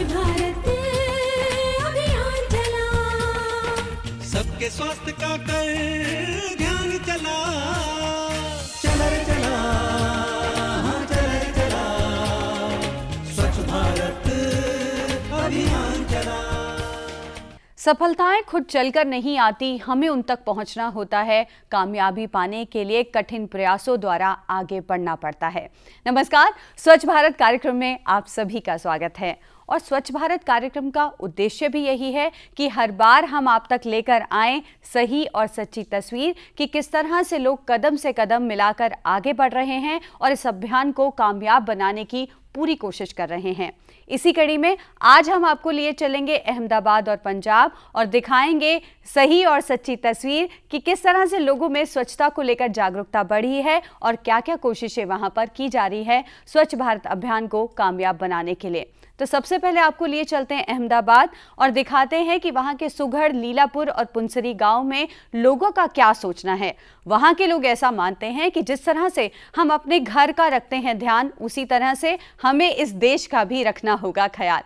भारत अभियान चला, सबके स्वास्थ्य का कर ध्यान चला, चला रे चला, हाँ चला रे चला, स्वच्छ भारत अभियान चला। सफलताएं खुद चलकर नहीं आती, हमें उन तक पहुंचना होता है। कामयाबी पाने के लिए कठिन प्रयासों द्वारा आगे बढ़ना पड़ता है। नमस्कार, स्वच्छ भारत कार्यक्रम में आप सभी का स्वागत है। और स्वच्छ भारत कार्यक्रम का उद्देश्य भी यही है कि हर बार हम आप तक लेकर आएं सही और सच्ची तस्वीर कि किस तरह से लोग कदम से कदम मिलाकर आगे बढ़ रहे हैं और इस अभियान को कामयाब बनाने की पूरी कोशिश कर रहे हैं। इसी कड़ी में आज हम आपको लिए चलेंगे अहमदाबाद और पंजाब और दिखाएंगे सही और सच्ची तस्वीर कि किस तरह से लोगों में स्वच्छता को लेकर जागरूकता बढ़ी है और क्या क्या कोशिशें वहां पर की जा रही है स्वच्छ भारत अभियान को कामयाब बनाने के लिए। तो सबसे पहले आपको लिए चलते हैं अहमदाबाद और दिखाते हैं कि वहां के सुघड़, लीलापुर और पुनसरी गांव में लोगों का क्या सोचना है। वहां के लोग ऐसा मानते हैं कि जिस तरह से हम अपने घर का रखते हैं ध्यान, उसी तरह से हमें इस देश का भी रखना होगा ख्याल।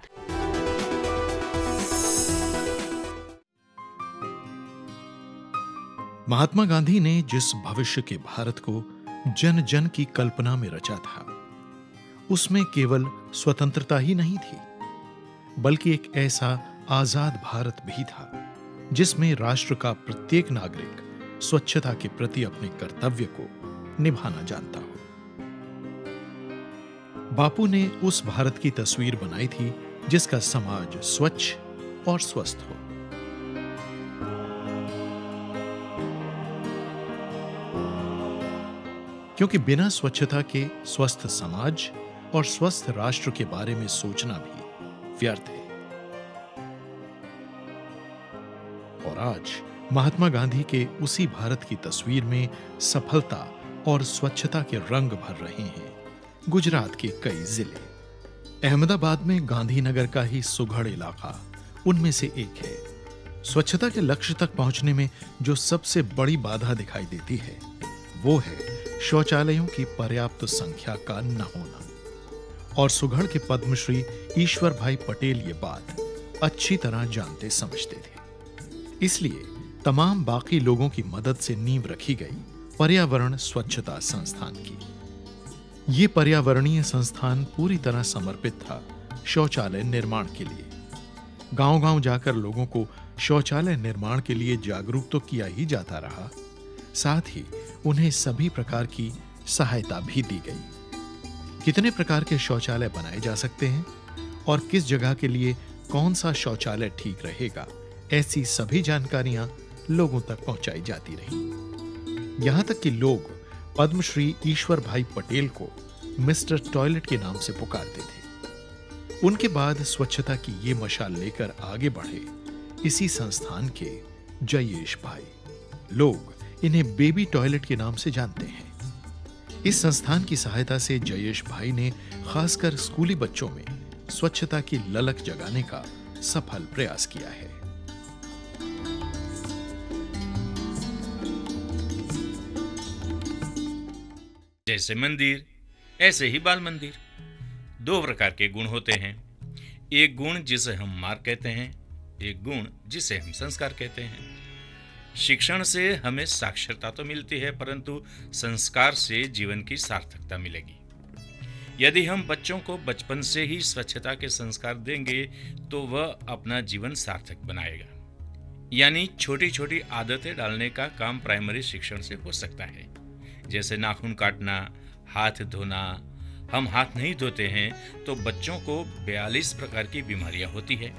महात्मा गांधी ने जिस भविष्य के भारत को जन जन की कल्पना में रचा था, उसमें केवल स्वतंत्रता ही नहीं थी, बल्कि एक ऐसा आजाद भारत भी था जिसमें राष्ट्र का प्रत्येक नागरिक स्वच्छता के प्रति अपने कर्तव्य को निभाना जानता हो। बापू ने उस भारत की तस्वीर बनाई थी जिसका समाज स्वच्छ और स्वस्थ हो। क्योंकि बिना स्वच्छता के स्वस्थ समाज और स्वस्थ राष्ट्र के बारे में सोचना भी व्यर्थ है। और आज महात्मा गांधी के उसी भारत की तस्वीर में सफलता और स्वच्छता के रंग भर रहे हैं गुजरात के कई जिले। अहमदाबाद में गांधीनगर का ही सुघड़ इलाका उनमें से एक है। स्वच्छता के लक्ष्य तक पहुंचने में जो सबसे बड़ी बाधा दिखाई देती है वो है शौचालयों की पर्याप्त संख्या का न होना। और सुघड़ के पद्मश्री ईश्वर भाई पटेल ये बात अच्छी तरह जानते समझते थे। इसलिए तमाम बाकी लोगों की मदद से नींव रखी गई पर्यावरण स्वच्छता संस्थान की। ये पर्यावरणीय संस्थान पूरी तरह समर्पित था शौचालय निर्माण के लिए। गांव-गांव जाकर लोगों को शौचालय निर्माण के लिए जागरूक तो किया ही जाता रहा, साथ ही उन्हें सभी प्रकार की सहायता भी दी गई। कितने प्रकार के शौचालय बनाए जा सकते हैं और किस जगह के लिए कौन सा शौचालय ठीक रहेगा, ऐसी सभी जानकारियां लोगों तक पहुंचाई जाती रही। यहां तक कि लोग पद्मश्री ईश्वर भाई पटेल को मिस्टर टॉयलेट के नाम से पुकारते थे। उनके बाद स्वच्छता की ये मशाल लेकर आगे बढ़े इसी संस्थान के जयेश भाई। लोग इन्हें बेबी टॉयलेट के नाम से जानते हैं। इस संस्थान की सहायता से जयेश भाई ने खासकर स्कूली बच्चों में स्वच्छता की ललक जगाने का सफल प्रयास किया है। जैसे मंदिर ऐसे ही बाल मंदिर। दो प्रकार के गुण होते हैं, एक गुण जिसे हम मार्ग कहते हैं, एक गुण जिसे हम संस्कार कहते हैं। शिक्षण से हमें साक्षरता तो मिलती है, परंतु संस्कार से जीवन की सार्थकता मिलेगी। यदि हम बच्चों को बचपन से ही स्वच्छता के संस्कार देंगे तो वह अपना जीवन सार्थक बनाएगा। यानी छोटी छोटी आदतें डालने का काम प्राइमरी शिक्षण से हो सकता है, जैसे नाखून काटना, हाथ धोना। हम हाथ नहीं धोते हैं तो बच्चों को 42 प्रकार की बीमारियां होती है।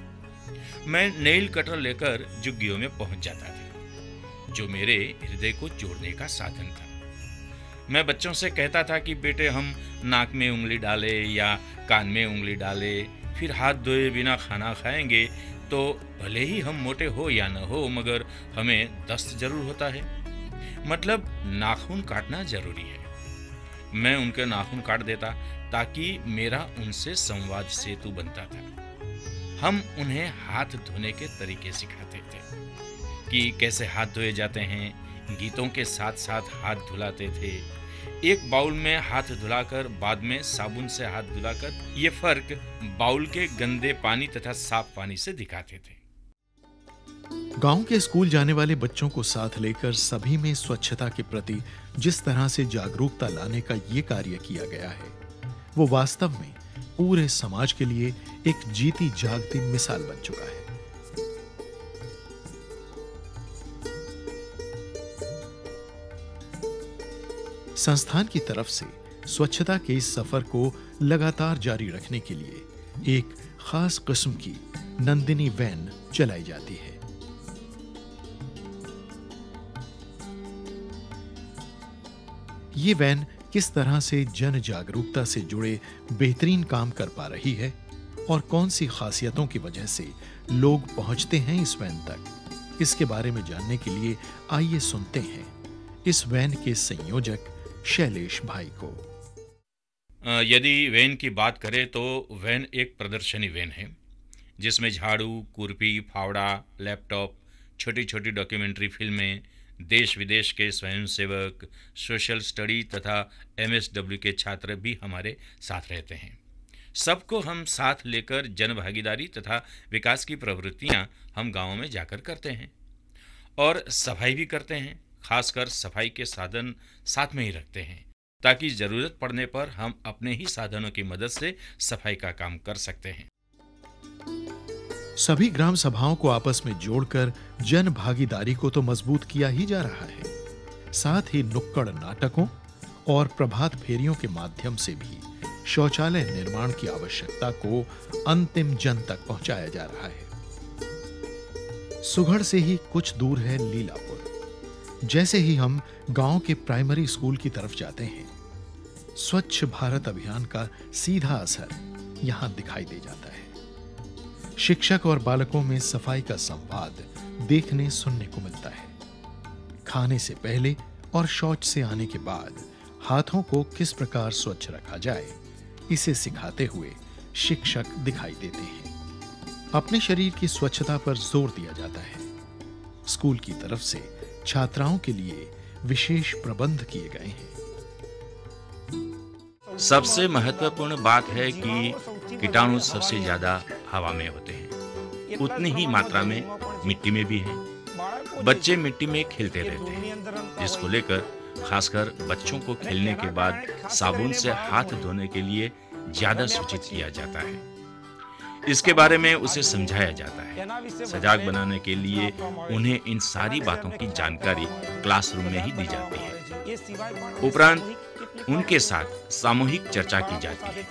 मैं नेल कटर लेकर झुग्गियों में पहुंच जाता था, जो मेरे हृदय को जोड़ने का साधन था। मैं बच्चों से कहता था कि बेटे, हम नाक में उंगली डाले या कान में उंगली डाले, फिर हाथ धोए बिना खाना खाएंगे तो भले ही हम मोटे हो या न हो, मगर हमें दस्त जरूर होता है। मतलब नाखून काटना जरूरी है। मैं उनके नाखून काट देता ताकि मेरा उनसे संवाद सेतु बनता था। हम उन्हें हाथ धोने के तरीके सिखाते थे कि कैसे हाथ धोए जाते हैं, गीतों के साथ साथ हाथ धुलाते थे। एक बाउल में हाथ धुलाकर बाद में साबुन से हाथ धुलाकर, ये फर्क बाउल के गंदे पानी तथा साफ पानी से दिखाते थे। गांव के स्कूल जाने वाले बच्चों को साथ लेकर सभी में स्वच्छता के प्रति जिस तरह से जागरूकता लाने का ये कार्य किया गया है, वो वास्तव में पूरे समाज के लिए एक जीती जागती मिसाल बन चुका है। संस्थान की तरफ से स्वच्छता के इस सफर को लगातार जारी रखने के लिए एक खास किस्म की नंदिनी वैन चलाई जाती है। ये वैन किस तरह से जन जागरूकता से जुड़े बेहतरीन काम कर पा रही है और कौन सी खासियतों की वजह से लोग पहुंचते हैं इस वैन तक, इसके बारे में जानने के लिए आइए सुनते हैं इस वैन के संयोजक शैलेश भाई को। यदि वैन की बात करें तो वैन एक प्रदर्शनी वैन है जिसमें झाड़ू, कुर्पी, फावड़ा, लैपटॉप, छोटी छोटी डॉक्यूमेंट्री फिल्में, देश विदेश के स्वयंसेवक, सोशल स्टडी तथा MSW के छात्र भी हमारे साथ रहते हैं। सबको हम साथ लेकर जन भागीदारी तथा विकास की प्रवृत्तियां हम गांवों में जाकर करते हैं और सफाई भी करते हैं। खासकर सफाई के साधन साथ में ही रखते हैं ताकि जरूरत पड़ने पर हम अपने ही साधनों की मदद से सफाई का काम कर सकते हैं। सभी ग्राम सभाओं को आपस में जोड़कर जन भागीदारी को तो मजबूत किया ही जा रहा है, साथ ही नुक्कड़ नाटकों और प्रभात फेरियों के माध्यम से भी शौचालय निर्माण की आवश्यकता को अंतिम जन तक पहुंचाया जा रहा है। सुघड़ से ही कुछ दूर है लीलापुर। जैसे ही हम गांव के प्राइमरी स्कूल की तरफ जाते हैं, स्वच्छ भारत अभियान का सीधा असर यहां दिखाई दे जाता है। शिक्षक और बालकों में सफाई का संवाद देखने सुनने को मिलता है। खाने से पहले और शौच से आने के बाद हाथों को किस प्रकार स्वच्छ रखा जाए, इसे सिखाते हुए शिक्षक दिखाई देते हैं। अपने शरीर की स्वच्छता पर जोर दिया जाता है। स्कूल की तरफ से छात्राओं के लिए विशेष प्रबंध किए गए हैं। सबसे महत्वपूर्ण बात है कि कीटाणु सबसे ज्यादा हवा में होते हैं, उतनी ही मात्रा में मिट्टी में भी हैं। बच्चे मिट्टी में खेलते रहते हैं, जिसको लेकर खासकर बच्चों को खेलने के बाद साबुन से हाथ धोने के लिए ज्यादा सूचित किया जाता है। इसके बारे में उसे समझाया जाता है। सजाग बनाने के लिए उन्हें इन सारी बातों की जानकारी क्लासरूम में ही दी जाती है। उपरांत उनके साथ सामूहिक चर्चा की जाती है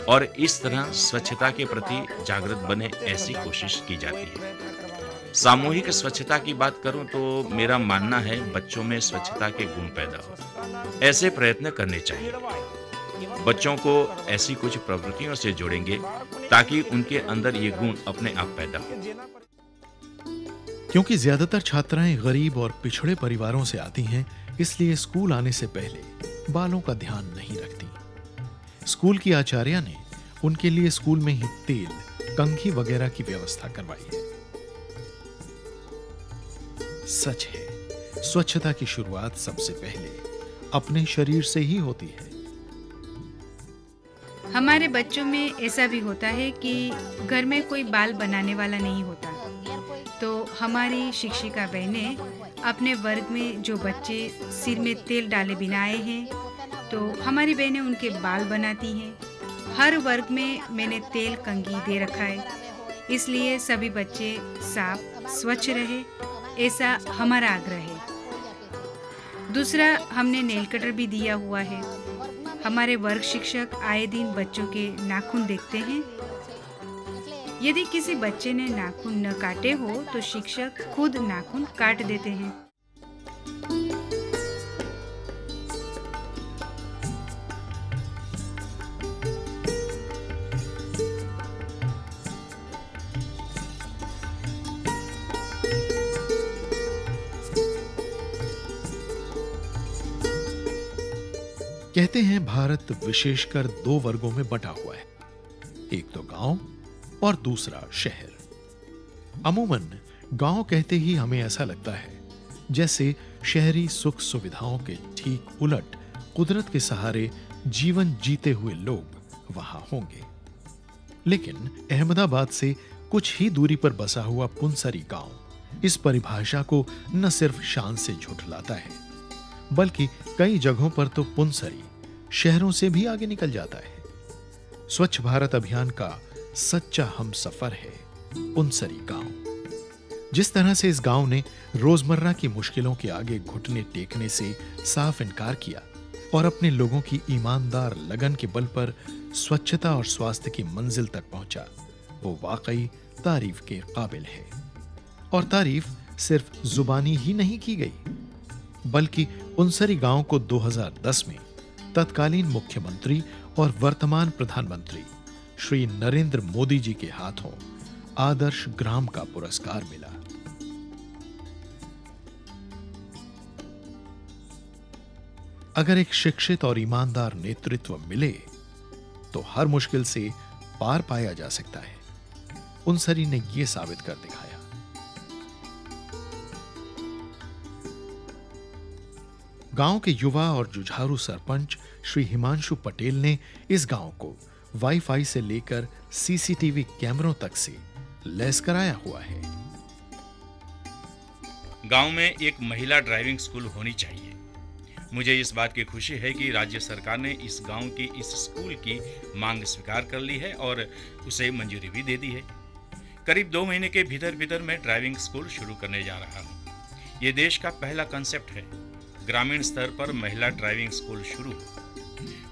और इस तरह स्वच्छता के प्रति जागृत बने ऐसी कोशिश की जाती है। सामूहिक स्वच्छता की बात करूं तो मेरा मानना है बच्चों में स्वच्छता के गुण पैदा हो, ऐसे प्रयत्न करने चाहिए। बच्चों को ऐसी कुछ प्रवृत्तियों से जोड़ेंगे ताकि उनके अंदर ये गुण अपने आप पैदा हो। क्योंकि ज्यादातर छात्राएं गरीब और पिछड़े परिवारों से आती हैं, इसलिए स्कूल आने से पहले बालों का ध्यान नहीं रखती। स्कूल की आचार्या ने उनके लिए स्कूल में ही तेल, कंघी वगैरह की व्यवस्था करवाई है। सच है, स्वच्छता की शुरुआत सबसे पहले अपने शरीर से ही होती है। हमारे बच्चों में ऐसा भी होता है कि घर में कोई बाल बनाने वाला नहीं होता, तो हमारी शिक्षिका बहनें अपने वर्ग में जो बच्चे सिर में तेल डाले बिना आए हैं, तो हमारी बहनें उनके बाल बनाती हैं। हर वर्ग में मैंने तेल कंघी दे रखा है, इसलिए सभी बच्चे साफ स्वच्छ रहे, ऐसा हमारा आग्रह है। दूसरा, हमने नेल कटर भी दिया हुआ है। हमारे वर्ग शिक्षक आए दिन बच्चों के नाखून देखते हैं। यदि किसी बच्चे ने नाखून न काटे हो तो शिक्षक खुद नाखून काट देते हैं। कहते हैं भारत विशेषकर दो वर्गों में बटा हुआ है, एक तो गांव और दूसरा शहर। अमूमन गांव कहते ही हमें ऐसा लगता है जैसे शहरी सुख सुविधाओं के ठीक उलट कुदरत के सहारे जीवन जीते हुए लोग वहां होंगे। लेकिन अहमदाबाद से कुछ ही दूरी पर बसा हुआ पुंसरी गांव इस परिभाषा को न सिर्फ शान से झुठलाता है, बल्कि कई जगहों पर तो पुंसरी शहरों से भी आगे निकल जाता है। स्वच्छ भारत अभियान का सच्चा हमसफर है पुंसरी गांव। जिस तरह से इस गांव ने रोजमर्रा की मुश्किलों के आगे घुटने टेकने से साफ इनकार किया और अपने लोगों की ईमानदार लगन के बल पर स्वच्छता और स्वास्थ्य की मंजिल तक पहुंचा, वो वाकई तारीफ के काबिल है। और तारीफ सिर्फ जुबानी ही नहीं की गई, बल्कि पुंसरी गांव को 2010 में तत्कालीन मुख्यमंत्री और वर्तमान प्रधानमंत्री श्री नरेंद्र मोदी जी के हाथों आदर्श ग्राम का पुरस्कार मिला। अगर एक शिक्षित और ईमानदार नेतृत्व मिले तो हर मुश्किल से पार पाया जा सकता है। पुंसरी ने यह साबित कर दिखाया। गांव के युवा और जुझारू सरपंच श्री हिमांशु पटेल ने इस गांव को वाईफाई से लेकर सीसीटीवी कैमरों तक से लैस कराया हुआ है। गांव में एक महिला ड्राइविंग स्कूल होनी चाहिए। मुझे इस बात की खुशी है कि राज्य सरकार ने इस गांव की इस स्कूल की मांग स्वीकार कर ली है और उसे मंजूरी भी दे दी है। करीब 2 महीने के भीतर भीतर मैं ड्राइविंग स्कूल शुरू करने जा रहा हूँ। ये देश का पहला कंसेप्ट है। ग्रामीण स्तर पर महिला ड्राइविंग स्कूल शुरू हो।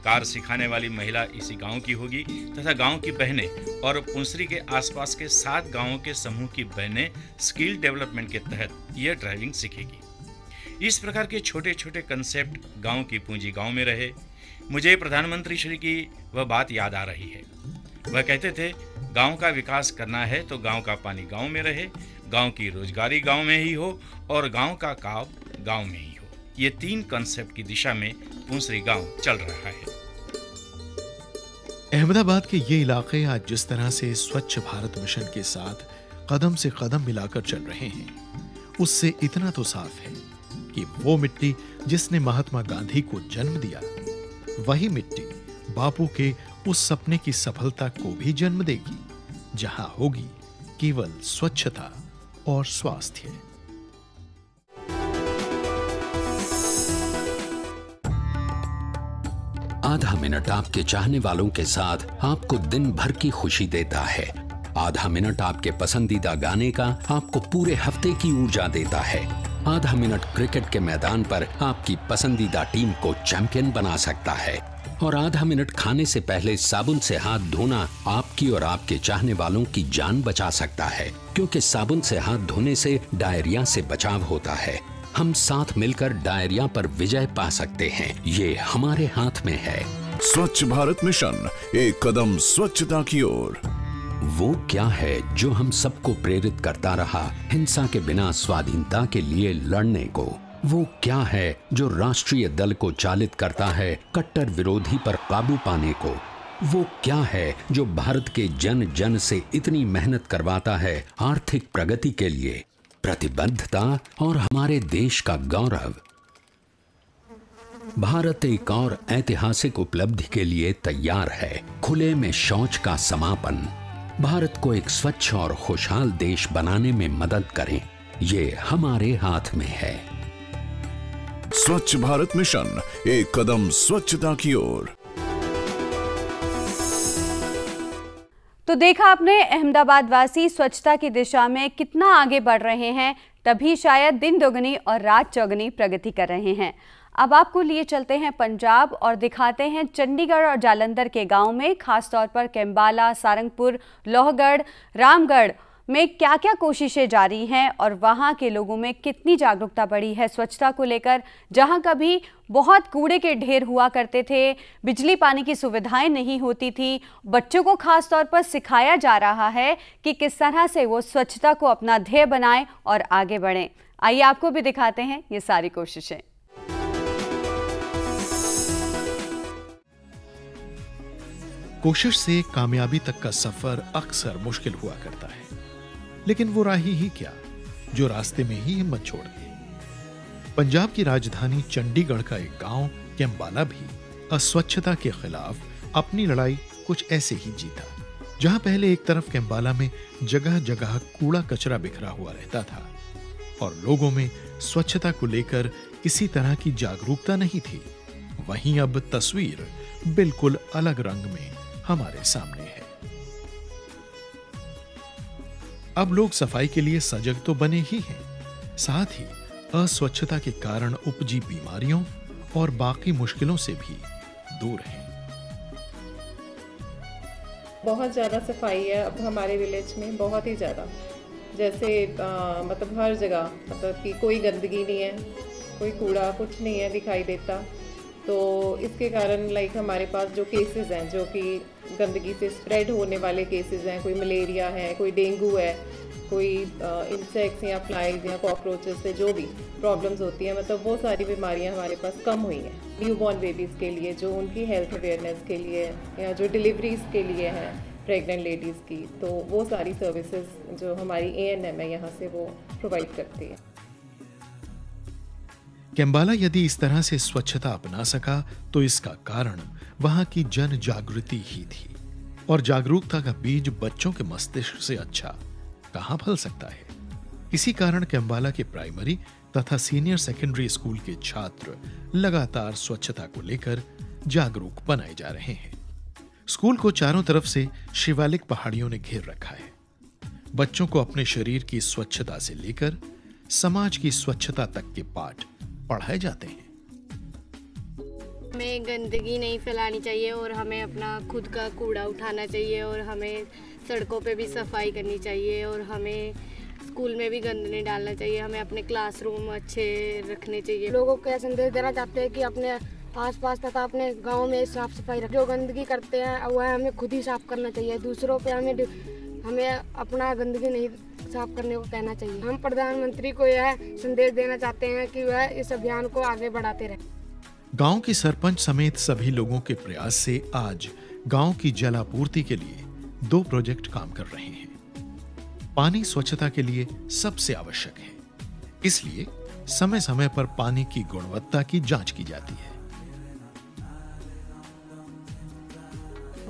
कार सिखाने वाली महिला इसी गांव की होगी तथा गांव की बहनें और पुंसरी के आसपास के 7 गांवों के समूह की बहनें स्किल डेवलपमेंट के तहत यह ड्राइविंग सीखेगी। इस प्रकार के छोटे छोटे कंसेप्ट गांव की पूंजी गांव में रहे। मुझे प्रधानमंत्री श्री की वह बात याद आ रही है। वह कहते थे, गांव का विकास करना है तो गांव का पानी गांव में रहे, गांव की रोजगारी गांव में ही हो और गांव का काम गांव में ही हो। ये 3 कंसेप्ट की दिशा में पुंसरी गांव चल रहा है। अहमदाबाद के ये इलाके आज जिस तरह से स्वच्छ भारत मिशन के साथ कदम से कदम मिलाकर चल रहे हैं, उससे इतना तो साफ है कि वो मिट्टी जिसने महात्मा गांधी को जन्म दिया, वही मिट्टी बापू के उस सपने की सफलता को भी जन्म देगी, जहां होगी केवल स्वच्छता और स्वास्थ्य। आधा मिनट आपके चाहने वालों के साथ आपको दिन भर की खुशी देता है। आधा मिनट आपके पसंदीदा गाने का आपको पूरे हफ्ते की ऊर्जा देता है। आधा मिनट क्रिकेट के मैदान पर आपकी पसंदीदा टीम को चैंपियन बना सकता है। और आधा मिनट खाने से पहले साबुन से हाथ धोना आपकी और आपके चाहने वालों की जान बचा सकता है, क्योंकि साबुन से हाथ धोने से डायरिया से बचाव होता है। हम साथ मिलकर डायरिया पर विजय पा सकते हैं। ये हमारे हाथ में है। स्वच्छ भारत मिशन, एक कदम स्वच्छता की ओर। वो क्या है जो हम सबको प्रेरित करता रहा हिंसा के बिना स्वाधीनता के लिए लड़ने को? वो क्या है जो राष्ट्रीय दल को चालित करता है कट्टर विरोधी पर काबू पाने को? वो क्या है जो भारत के जन जन से इतनी मेहनत करवाता है आर्थिक प्रगति के लिए? प्रतिबद्धता और हमारे देश का गौरव। भारत एक और ऐतिहासिक उपलब्धि के लिए तैयार है, खुले में शौच का समापन। भारत को एक स्वच्छ और खुशहाल देश बनाने में मदद करें, ये हमारे हाथ में है। स्वच्छ भारत मिशन, एक कदम स्वच्छता की ओर। तो देखा आपने, अहमदाबाद वासी स्वच्छता की दिशा में कितना आगे बढ़ रहे हैं, तभी शायद दिन दोगुनी और रात चौगुनी प्रगति कर रहे हैं। अब आपको लिए चलते हैं पंजाब और दिखाते हैं चंडीगढ़ और जालंधर के गांव में, खासतौर पर कैम्बाला, सारंगपुर, लोहगढ़, रामगढ़ में क्या क्या कोशिशें जारी हैं और वहां के लोगों में कितनी जागरूकता बढ़ी है स्वच्छता को लेकर। जहां कभी बहुत कूड़े के ढेर हुआ करते थे, बिजली पानी की सुविधाएं नहीं होती थी, बच्चों को खास तौर पर सिखाया जा रहा है कि किस तरह से वो स्वच्छता को अपना ध्येय बनाएं और आगे बढ़ें। आइए आपको भी दिखाते हैं ये सारी कोशिशें। कोशिश से कामयाबी तक का सफर अक्सर मुश्किल हुआ करता है, लेकिन वो राही ही क्या जो रास्ते में ही हिम्मत छोड़ दे। पंजाब की राजधानी चंडीगढ़ का एक गांव कैम्बाला भी अस्वच्छता के खिलाफ अपनी लड़ाई कुछ ऐसे ही जीता। जहां पहले एक तरफ कैम्बाला में जगह जगह कूड़ा कचरा बिखरा हुआ रहता था और लोगों में स्वच्छता को लेकर किसी तरह की जागरूकता नहीं थी, वहीं अब तस्वीर बिल्कुल अलग रंग में हमारे सामने है। अब लोग सफाई के लिए सजग तो बने ही हैं, साथ ही अस्वच्छता के कारण उपजी बीमारियों और बाकी मुश्किलों से भी दूर हैं। बहुत ज़्यादा सफाई है अब हमारे विलेज में, बहुत ही ज़्यादा। जैसे मतलब हर जगह मतलब कि कोई गंदगी नहीं है, कोई कूड़ा कुछ नहीं है दिखाई देता। तो इसके कारण लाइक हमारे पास जो केसेस हैं जो कि गंदगी से स्प्रेड होने वाले केसेस हैं, कोई मलेरिया है, कोई डेंगू है, कोई इंसेक्ट्स या फ्लाइज या कॉकरोचेस से जो भी प्रॉब्लम्स होती हैं, मतलब वो सारी बीमारियां हमारे पास कम हुई हैं। न्यूबॉर्न बेबीज़ के लिए जो उनकी हेल्थ अवेयरनेस के लिए या जो डिलीवरीज के लिए है प्रेग्नेंट लेडीज़ की, तो वो सारी सर्विसेज जो हमारी ANM है यहाँ से वो प्रोवाइड करती है। कैम्बाला यदि इस तरह से स्वच्छता अपना सका तो इसका कारण वहां की जन जागृति ही थी, और जागरूकता का बीज बच्चों के मस्तिष्क से अच्छा कहां फल सकता है। इसी कारण कैम्बाला के प्राइमरी तथा सीनियर सेकेंडरी स्कूल के छात्र लगातार स्वच्छता को लेकर जागरूक बनाए जा रहे हैं। स्कूल को चारों तरफ से शिवालिक पहाड़ियों ने घेर रखा है। बच्चों को अपने शरीर की स्वच्छता से लेकर समाज की स्वच्छता तक के पाठ पढ़ाए जाते हैं। हमें गंदगी नहीं फैलानी चाहिए और हमें अपना खुद का कूड़ा उठाना चाहिए और हमें सड़कों पे भी सफाई करनी चाहिए और हमें स्कूल में भी गंद नहीं डालना चाहिए। हमें अपने क्लासरूम अच्छे रखने चाहिए। लोगों को यह संदेश देना चाहते हैं कि अपने आसपास तथा अपने गांव में साफ सफाई रखें। जो गंदगी करते हैं वह हमें खुद ही साफ करना चाहिए। दूसरों पे हमें अपना गंदगी नहीं साफ करने को कहना चाहिए। हम प्रधानमंत्री को यह संदेश देना चाहते हैं कि वह इस अभियान को आगे बढ़ाते रहें। गांव की सरपंच समेत सभी लोगों के प्रयास से आज गांव की जल आपूर्ति के लिए 2 प्रोजेक्ट काम कर रहे हैं। पानी स्वच्छता के लिए सबसे आवश्यक है, इसलिए समय समय पर पानी की गुणवत्ता की जांच की जाती है।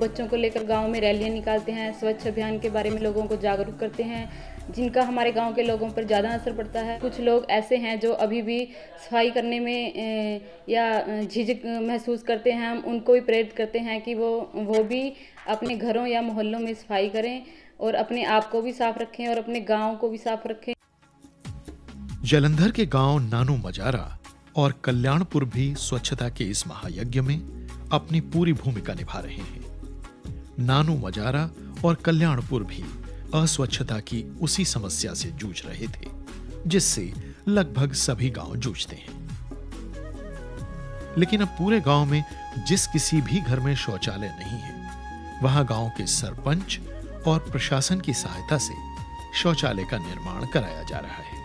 बच्चों को लेकर गांव में रैलियां निकालते हैं, स्वच्छ अभियान के बारे में लोगों को जागरूक करते हैं, जिनका हमारे गांव के लोगों पर ज़्यादा असर पड़ता है। कुछ लोग ऐसे हैं जो अभी भी सफाई करने में या झिझक महसूस करते हैं। हम उनको भी प्रेरित करते हैं कि वो भी अपने घरों या मोहल्लों में सफाई करें और अपने आप को भी साफ रखें और अपने गाँव को भी साफ रखें। जालंधर के गांव नानू मजारा और कल्याणपुर भी स्वच्छता के इस महायज्ञ में अपनी पूरी भूमिका निभा रहे हैं। नानू मजारा और कल्याणपुर भी अस्वच्छता की उसी समस्या से जूझ रहे थे जिससे लगभग सभी गांव जूझते हैं। लेकिन अब पूरे गांव में जिस किसी भी घर में शौचालय नहीं है, वहां गांव के सरपंच और प्रशासन की सहायता से शौचालय का निर्माण कराया जा रहा है।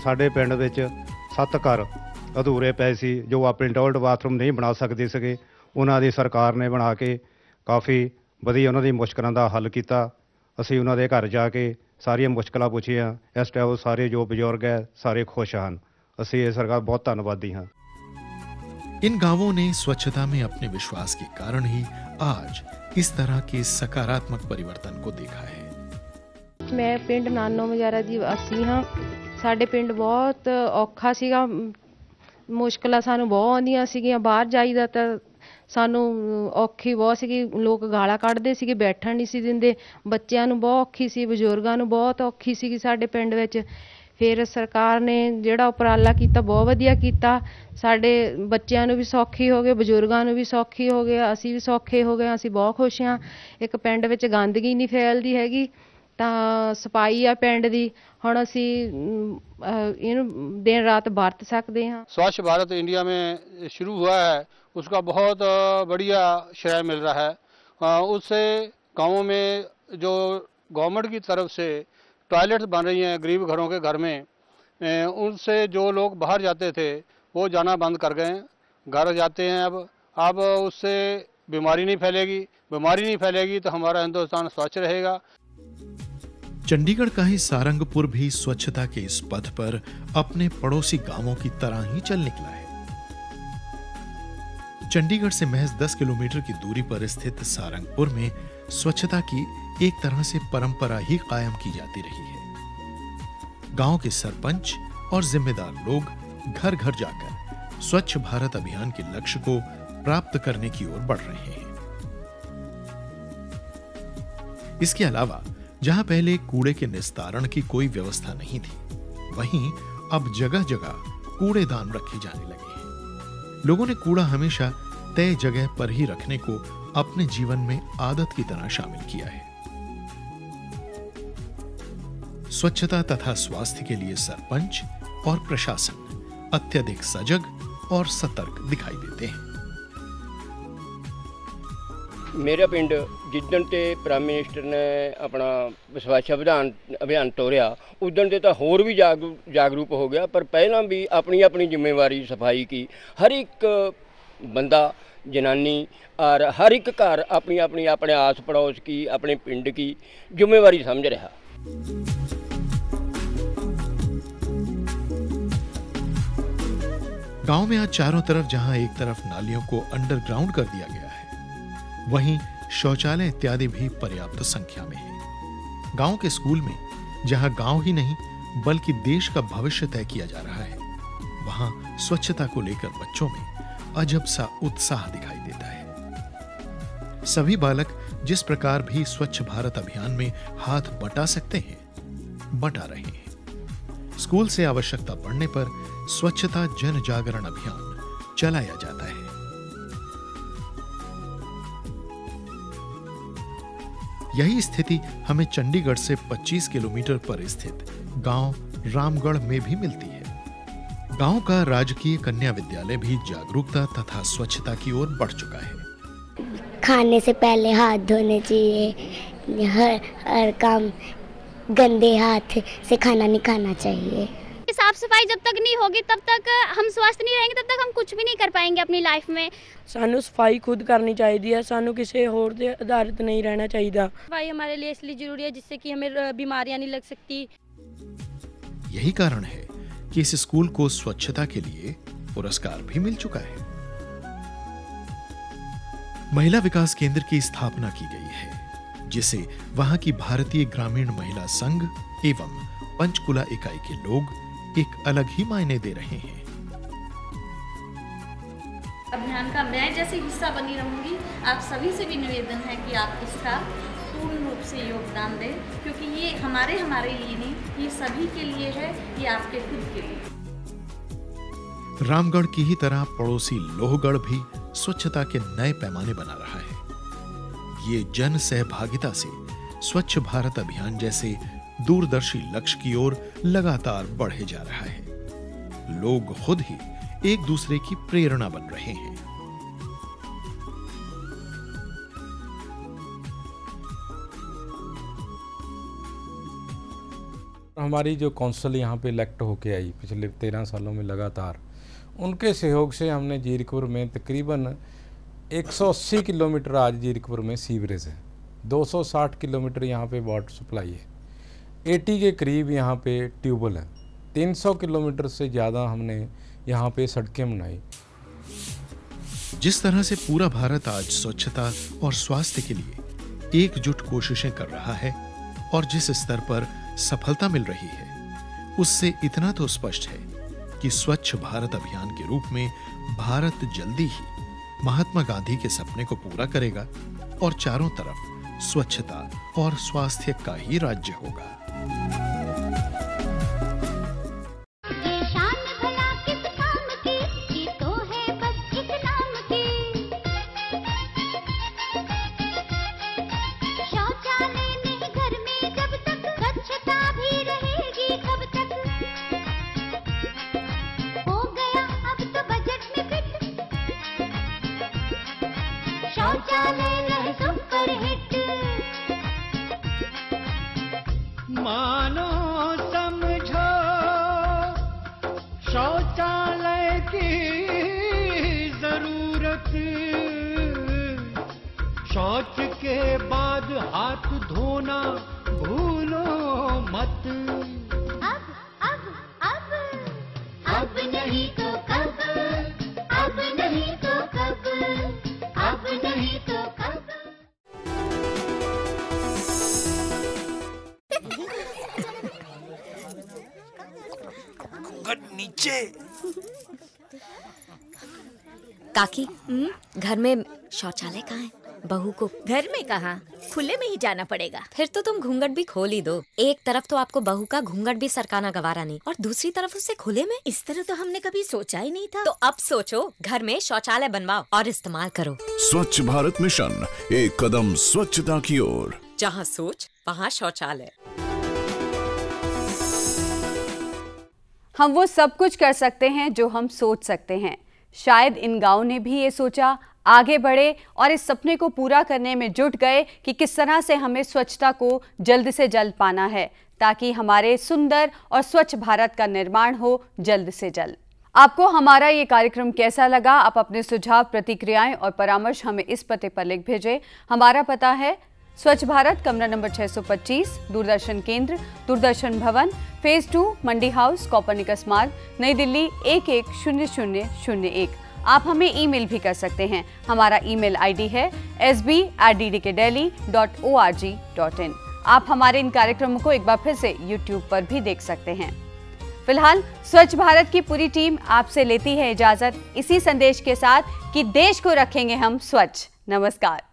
ਸਾਡੇ ਪਿੰਡ ਵਿੱਚ 7 ਘਰ ਅਧੂਰੇ ਪਏ ਸੀ ਜੋ ਆਪਣੇ ਟਾਇਲਟ ਬਾਥਰੂਮ ਨਹੀਂ ਬਣਾ ਸਕਦੇ ਸੀਗੇ। ਉਹਨਾਂ ਦੀ ਸਰਕਾਰ ਨੇ ਬਣਾ ਕੇ ਕਾਫੀ ਵਧੀਆ ਉਹਨਾਂ ਦੀ ਮੁਸ਼ਕਲਾਂ ਦਾ ਹੱਲ ਕੀਤਾ। ਅਸੀਂ ਉਹਨਾਂ ਦੇ ਘਰ ਜਾ ਕੇ ਸਾਰੀਆਂ ਮੁਸ਼ਕਲਾਂ ਪੁੱਛੀਆਂ। ਇਸ ਟਾਈਮ ਸਾਰੇ ਜੋ ਬਜ਼ੁਰਗ ਹੈ ਸਾਰੇ ਖੁਸ਼ ਹਨ। ਅਸੀਂ ਇਹ ਸਰਕਾਰ ਬਹੁਤ ਧੰਨਵਾਦੀ ਹਾਂ। इन गांवों ने स्वच्छता में अपने विश्वास के कारण ही आज इस तरह के सकारात्मक परिवर्तन को देखा है। मैं पिंड नानो मजारा ਦੀ ਵਾਸੀ ਹਾਂ। ਸਾਡੇ ਪਿੰਡ ਬਹੁਤ ਔਖਾ ਸੀਗਾ, ਮੁਸ਼ਕਲਾਂ ਸਾਨੂੰ ਬਹੁਤ ਆਉਂਦੀਆਂ ਸੀਗੀਆਂ। ਬਾਹਰ ਜਾਈਦਾ ਤਾਂ ਸਾਨੂੰ ਔਖੀ ਬਹੁਤ ਸੀਗੀ, ਲੋਕ ਗਾਲਾਂ ਕੱਢਦੇ ਸੀਗੇ, ਬੈਠਣ ਨਹੀਂ ਸੀ ਦਿੰਦੇ। ਬੱਚਿਆਂ ਨੂੰ ਬਹੁਤ ਔਖੀ ਸੀ, ਬਜ਼ੁਰਗਾਂ ਨੂੰ ਬਹੁਤ ਔਖੀ ਸੀਗੀ ਸਾਡੇ ਪਿੰਡ ਵਿੱਚ। ਫਿਰ ਸਰਕਾਰ ਨੇ ਜਿਹੜਾ ਉਪਰਾਲਾ ਕੀਤਾ ਬਹੁਤ ਵਧੀਆ ਕੀਤਾ। ਸਾਡੇ ਬੱਚਿਆਂ ਨੂੰ ਵੀ ਸੌਖੀ ਹੋ ਗਏ, ਬਜ਼ੁਰਗਾਂ ਨੂੰ ਵੀ ਸੌਖੀ ਹੋ ਗਏ, ਅਸੀਂ ਵੀ ਸੌਖੇ ਹੋ ਗਏ। ਅਸੀਂ ਬਹੁਤ ਖੁਸ਼ ਹਾਂ। ਇੱਕ ਪਿੰਡ ਵਿੱਚ ਗੰਦਗੀ ਨਹੀਂ ਫੈਲਦੀ ਹੈਗੀ, ਤਾਂ ਸਫਾਈ ਆ ਪਿੰਡ ਦੀ। ਹੁਣ ਅਸੀਂ ਇਹਨੂੰ ਦਿਨ ਰਾਤ ਵਰਤ ਸਕਦੇ ਹਾਂ। स्वच्छ भारत इंडिया में शुरू हुआ है, उसका बहुत बढ़िया श्रेय मिल रहा है। उससे गाँवों में जो गवर्नमेंट की तरफ से टॉयलेट्स बन रही हैं गरीब घरों के घर में, उनसे जो लोग बाहर जाते थे वो जाना बंद कर गए, घर जाते हैं। अब उससे बीमारी नहीं फैलेगी। बीमारी नहीं फैलेगी तो हमारा हिंदुस्तान स्वच्छ रहेगा। चंडीगढ़ का ही सारंगपुर भी स्वच्छता के इस पथ पर अपने पड़ोसी गांवों की तरह ही चल निकला है। चंडीगढ़ से महज 10 किलोमीटर की दूरी पर स्थित सारंगपुर में स्वच्छता की एक तरह से परंपरा ही कायम की जाती रही है। गांव के सरपंच और जिम्मेदार लोग घर घर जाकर स्वच्छ भारत अभियान के लक्ष्य को प्राप्त करने की ओर बढ़ रहे हैं। इसके अलावा जहां पहले कूड़े के निस्तारण की कोई व्यवस्था नहीं थी, वहीं अब जगह जगह कूड़ेदान रखे जाने लगे हैं। लोगों ने कूड़ा हमेशा तय जगह पर ही रखने को अपने जीवन में आदत की तरह शामिल किया है। स्वच्छता तथा स्वास्थ्य के लिए सरपंच और प्रशासन अत्यधिक सजग और सतर्क दिखाई देते हैं। मेरा पिंड जिदन ते प्राइम मिनिस्टर ने अपना स्वच्छ अभियान तोरिया उदन ते तो होर भी जागरूक हो गया, पर पहला भी अपनी अपनी जिम्मेवारी सफाई की। हर एक बंदा जनानी और हर एक घर अपनी अपनी अपने आस पड़ोस की अपने पिंड की जिम्मेवारी समझ रहा। गांव में आज चारों तरफ जहां एक तरफ नालियों को अंडरग्राउंड कर दिया गया है, वहीं शौचालय इत्यादि भी पर्याप्त संख्या में है। गांव के स्कूल में जहां गांव ही नहीं बल्कि देश का भविष्य तय किया जा रहा है, वहां स्वच्छता को लेकर बच्चों में अजब सा उत्साह दिखाई देता है। सभी बालक जिस प्रकार भी स्वच्छ भारत अभियान में हाथ बटा सकते हैं, बटा रहे हैं। स्कूल से आवश्यकता पड़ने पर स्वच्छता जन जागरण अभियान चलाया जाता है। यही स्थिति हमें चंडीगढ़ से 25 किलोमीटर पर स्थित गांव रामगढ़ में भी मिलती है। गांव का राजकीय कन्या विद्यालय भी जागरूकता तथा स्वच्छता की ओर बढ़ चुका है। खाने से पहले हाथ धोने चाहिए, हर काम गंदे हाथ से खाना नहीं खाना चाहिए। साफ सफाई जब तक नहीं होगी तब तक हम स्वस्थ नहीं रहेंगे, तब तक हम कुछ भी नहीं कर पाएंगे अपनी लाइफ में। सानू सफाई खुद करनी चाहिए, सानू किसी होर दे आधारित नहीं रहना चाहिए। सफाई हमारे लिए इसलिए जरूरी है जिससे कि हमें बीमारियां नहीं लग सकती। यही कारण है कि इस स्कूल को स्वच्छता के लिए पुरस्कार भी मिल चुका है। महिला विकास केंद्र की स्थापना की गई है, जिसे वहां की भारतीय ग्रामीण महिला संघ एवं पंचकुला इकाई के लोग एक अलग ही मायने दे रहे हैं। अभियान का मैं जैसे हिस्सा बनी रहूंगी। आप सभी से भी निवेदन है कि आप इसका पूर्ण रूप से योगदान दें, क्योंकि ये हमारे लिए नहीं, ये सभी के लिए है, ये आपके खुद के लिए। रामगढ़ की ही तरह पड़ोसी लोहगढ़ भी स्वच्छता के नए पैमाने बना रहा है। ये जन सहभागिता से स्वच्छ भारत अभियान जैसे दूरदर्शी लक्ष्य की ओर लगातार बढ़े जा रहा है। लोग खुद ही एक दूसरे की प्रेरणा बन रहे हैं। हमारी जो काउंसिल यहाँ पे इलेक्ट होके आई पिछले 13 सालों में लगातार, उनके सहयोग से हमने जीरकपुर में तकरीबन 180 किलोमीटर आज जीरकपुर में सीवरेज है, 260 किलोमीटर यहाँ पे वाटर सप्लाई है, 80 के करीब यहाँ पे ट्यूबवेल है, 300 किलोमीटर से ज़्यादा हमने यहाँ पे सड़कें बनाई। जिस तरह से पूरा भारत आज स्वच्छता और स्वास्थ्य के लिए एकजुट कोशिशें कर रहा है और जिस स्तर पर सफलता मिल रही है, उससे इतना तो स्पष्ट है कि स्वच्छ भारत अभियान के रूप में भारत जल्दी ही महात्मा गांधी के सपने को पूरा करेगा और चारों तरफ स्वच्छता और स्वास्थ्य का ही राज्य होगा। मानो समझो शौचालय की जरूरत, शौच के बाद हाथ धोना भूलो मत। अब नहीं तो कब, अब नहीं तो कब, अब नहीं तो कब। नीचे। काकी, घर में शौचालय कहाँ है? बहू को घर में कहाँ, खुले में ही जाना पड़ेगा। फिर तो तुम घूंघट भी खोल ही दो। एक तरफ तो आपको बहू का घूंघट भी सरकाना गवारा नहीं, और दूसरी तरफ उसे खुले में। इस तरह तो हमने कभी सोचा ही नहीं था। तो अब सोचो, घर में शौचालय बनवाओ और इस्तेमाल करो। स्वच्छ भारत मिशन, एक कदम स्वच्छता की ओर। जहाँ सोच वहाँ शौचालय। हम वो सब कुछ कर सकते हैं जो हम सोच सकते हैं। शायद इन गाँव ने भी ये सोचा, आगे बढ़े और इस सपने को पूरा करने में जुट गए कि किस तरह से हमें स्वच्छता को जल्द से जल्द पाना है, ताकि हमारे सुंदर और स्वच्छ भारत का निर्माण हो जल्द से जल्द। आपको हमारा ये कार्यक्रम कैसा लगा? आप अपने सुझाव, प्रतिक्रियाएं और परामर्श हमें इस पते पर लिख भेजें। हमारा पता है स्वच्छ भारत, कमरा नंबर 625, दूरदर्शन केंद्र, दूरदर्शन भवन, फेज 2, मंडी हाउस, कोपरनिकस मार्ग, नई दिल्ली 110001। आप हमें ईमेल भी कर सकते हैं। हमारा ईमेल आईडी है sb@ddkdelhi.org.in। आप हमारे इन कार्यक्रमों को एक बार फिर से YouTube पर भी देख सकते हैं। फिलहाल स्वच्छ भारत की पूरी टीम आपसे लेती है इजाजत, इसी संदेश के साथ कि देश को रखेंगे हम स्वच्छ। नमस्कार।